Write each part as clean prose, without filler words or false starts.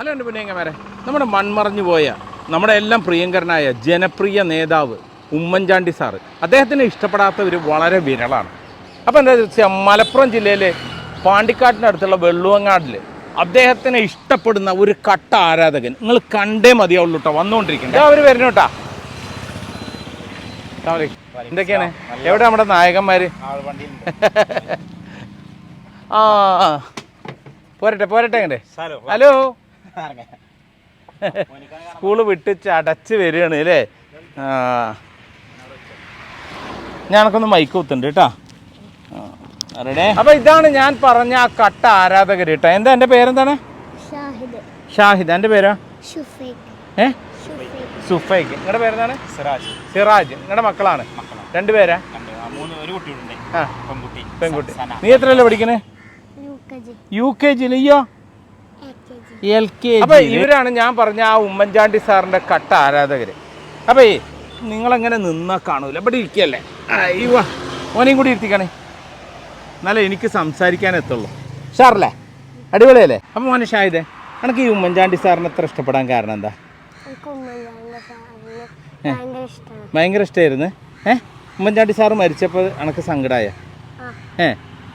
Hello എൻ്റെ പുണ്യങ്ങന്മാരെ, നമ്മുടെ മൺമറഞ്ഞു പോയ നമ്മുടെ എല്ലാം പ്രിയങ്കരനായ ജനപ്രിയ നേതാവ് ഉമ്മൻചാണ്ടി സാറ്, അദ്ദേഹത്തിന് ഇഷ്ടപ്പെടാത്തവർ വളരെ വിരളാണ്. അപ്പോൾ എന്താ വെച്ചാൽ മലപ്പുറം ജില്ലയിലെ പാണ്ടിക്കാട്ടിനടുത്തുള്ള വെള്ളുവങ്ങാടിൽ അദ്ദേഹത്തിനെ ഇഷ്ടപ്പെടുന്ന ഒരു കട്ട ആരാധകൻ നിങ്ങൾ കണ്ടേ മതിയാവുള്ളൂ കേട്ടോ. വന്നുകൊണ്ടിരിക്കുന്നത് അവർ വരുന്നു കേട്ടോ. എന്തൊക്കെയാണ്, എവിടെ നമ്മുടെ നായകന്മാർ? ആ പോരട്ടെ പോരട്ടെ. എങ്ങനെ ഹലോ, സ്കൂള് വിട്ട് ചടച്ച് വരികയാണ് അല്ലേ? ആ, ഞാനൊക്കെ മൈക്ക് കുത്തുണ്ട് കേട്ടോ. അപ്പൊ ഇതാണ് ഞാൻ പറഞ്ഞ ആ കട്ട ആരാധകർ കേട്ടോ. എന്താ എൻ്റെ പേരെന്താണ്? ഷാഹിദ്. എൻ്റെ പേരോ? സുഫൈക്ക്. നിങ്ങളുടെ പേരെന്താണ്? സിറാജ്. നിങ്ങളുടെ മക്കളാണ്? രണ്ടുപേരാ? പെൺകുട്ടി. നീ എത്രയല്ലേ പഠിക്കണേ? UKG. അയ്യോ, LKG. അപ്പൊ ഇവരാണ് ഞാൻ പറഞ്ഞ ആ ഉമ്മൻചാണ്ടി സാറിന്റെ കട്ട ആരാധകര്. അപ്പൊ നിങ്ങളെങ്ങനെ നിന്നാ കാണൂല, ഇവിടെ ഇരിക്കല്ലേ? അയ്യോ, ഓനെയും കൂടി ഇരുത്തിക്കണേ, എന്നാലേ എനിക്ക് സംസാരിക്കാൻ എത്തുള്ളൂ. ഷാറല്ലേ, അടിപൊളിയല്ലേ? അപ്പൊ മോനെ ഷാഹിദേ, എനിക്ക് ഈ ഉമ്മൻചാണ്ടി സാറിനെ എത്ര ഇഷ്ടപ്പെടാൻ കാരണം എന്താ? ഭയങ്കര ഇഷ്ടമായിരുന്നു. ഉമ്മൻചാണ്ടി സാറ് മരിച്ചപ്പോൾ എനിക്ക് സങ്കടമായ.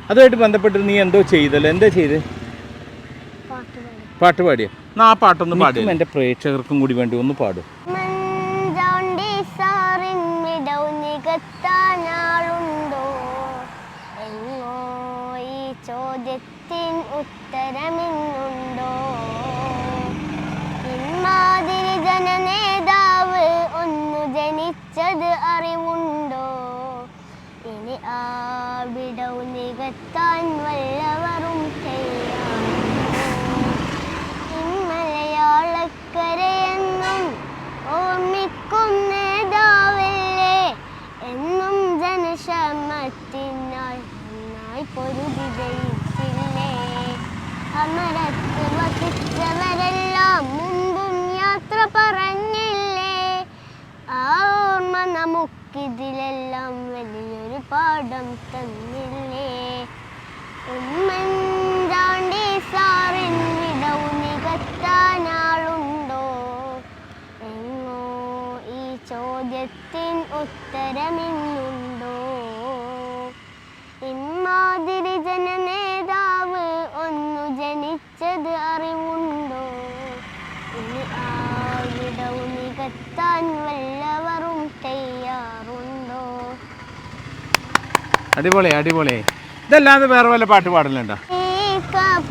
അതുമായിട്ട് ബന്ധപ്പെട്ട് നീ എന്തോ ചെയ്തല്ലോ? എന്താ ചെയ്ത്? പാട്ട് പാടിയോ? എന്നാ ആ പാട്ടൊന്ന് പാടും, എൻ്റെ പ്രേക്ഷകർക്കും കൂടി വേണ്ടി ഒന്ന് പാടും. ചോദ്യത്തിൻ ഉത്തരമെന്നുണ്ടോ? ഇമ്മാതിരി ജനനേതാവ് ഒന്നു ജനിച്ചത് അറിവുണ്ടോ? ഇനി ആ വിടവ് നികത്താൻ വല്ലവരും മലയാളക്കരയെന്നും ഓർമ്മിക്കും നേതാവല്ലേ? എന്നും ജനക്ഷേമത്തിനായി പൊരുതി ജയിച്ചില്ലേ? അമരത്ത് വസിച്ചവരെല്ലാം മുമ്പും യാത്ര പറഞ്ഞില്ലേ? ആ ഓർമ്മ നമുക്കിതിലെല്ലാം വലിയൊരു പാഠം തന്നില്ലേ? ഉമ്മൻചാണ്ടി സാറിൻ വിടവ് നികത്താനാളുണ്ടോ? എങ്ങോ ഈ ചോദ്യത്തിൻ ഉത്തരമെന്നുണ്ടോ? ഇമ്മാതിരി ജനനേതാവ് ഒന്നു ജനിച്ചത് അറിവുണ്ടോ? ഇനി ആ വിടവ് നികത്താൻ വല്ലവരും തയ്യാറുണ്ടോ? അടിപൊളി അടിപൊളി. ഇതല്ലാതെ വേറെ വല്ല പാട്ട് പാടലുണ്ടോ?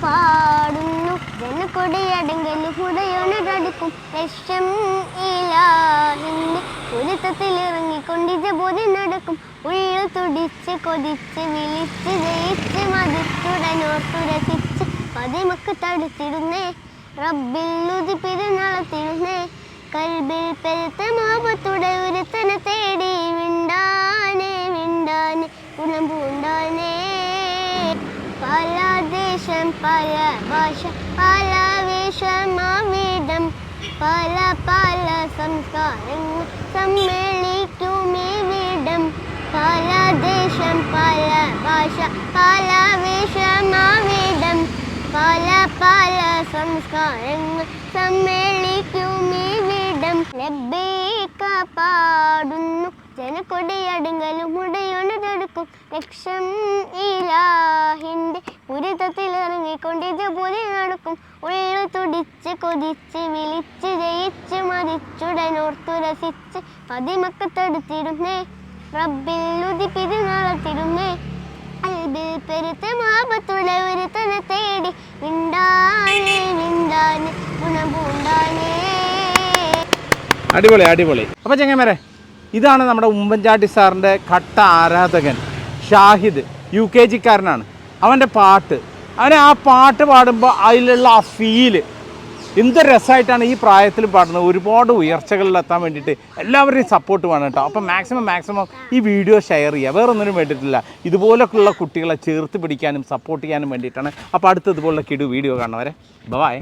പാടുന്നു ജനക്കൊടിയടങ്കല് ഹുടയൊണടടുക്കും ലക്ഷം ഇലാഹിന്റെ പൊരുത്തത്തിലിറങ്ങിക്കൊണ്ടിജ ബോധി നടക്കും. ഉള്ളു തുടിച്ച് കൊതിച്ച് വിളിച്ച് ജയിച്ച് മതിച്ചുടനോർത്തുരസിച്ച് പതിമക്ക് തടുത്തിടുന്നേ. റബ്ബിൽ ഉതി പെരുന്നാളത്തിടുന്നേ. കൽബിൽ പെരുത്ത മോഹത്തുടെ ഒരുത്തനെ തേടി വിണ്ടാനെ വിണ്ടാനെ ഗുണം പൂണ്ടാനേ. പല ദേശം പല ഭാഷ പല വേഷമാവിടം പല പല സംസ്കാരങ്ങൾ സമ്മേളിക്കുമിവിടം. പല ദേശം പല ഭാഷ പല വേഷമാവിടം പല പല സംസ്കാരങ്ങൾ സമ്മേളിക്കുമിവിടം. ലബ്ബൈക പാടുന്നു ജനക്കൊടിയടുങ്ങലും ഉടയൊണതെടുക്കും ലക്ഷം ഇലാഹിന്റെ പുരിതത്തിലിറങ്ങിക്കൊണ്ടിജ ബോധി നടക്കും. ഉള്ളു തുടിച്ച് കൊതിച്ച് വിളിച്ച് ജയിച്ച് മതിച്ചുടനോർത്തുരസിച്ച് പതിമക്കത്തടുത്തിടുന്നേ. റബ്ബിൽ ഉതി പെരുന്നാളത്തിടുന്നേ. കൽബിൽ പെരുത്ത മോഹത്തുള്ള ഒരുത്തനെ തേടി വിണ്ടാനെ വിണ്ടാനെ ഗുണം പൂണ്ടാനേ. അടിപൊളി അടിപൊളി. അപ്പോൾ ചെങ്ങന്മാരെ, ഇതാണ് നമ്മുടെ ഉമ്മൻചാണ്ടി സാറിൻ്റെ കട്ട ആരാധകൻ ഷാഹിദ്. UKG-കാരനാണ്. അവൻ്റെ പാട്ട്, അവനെ ആ പാട്ട് പാടുമ്പോൾ അതിലുള്ള ആ ഫീല് എന്ത് രസമായിട്ടാണ് ഈ പ്രായത്തിൽ പാടുന്നത്. ഒരുപാട് ഉയർച്ചകളിലെത്താൻ വേണ്ടിയിട്ട് എല്ലാവരുടെയും സപ്പോർട്ട് വേണം കേട്ടോ. അപ്പം മാക്സിമം ഈ വീഡിയോ ഷെയർ ചെയ്യുക. വേറൊന്നിനും വേണ്ടിയിട്ടില്ല, ഇതുപോലൊക്കെയുള്ള കുട്ടികളെ ചേർത്ത് പിടിക്കാനും സപ്പോർട്ട് ചെയ്യാനും വേണ്ടിയിട്ടാണ്. അപ്പോൾ അടുത്ത ഇതുപോലുള്ള കിടു വീഡിയോ കാണുന്നവരെ ബൈ.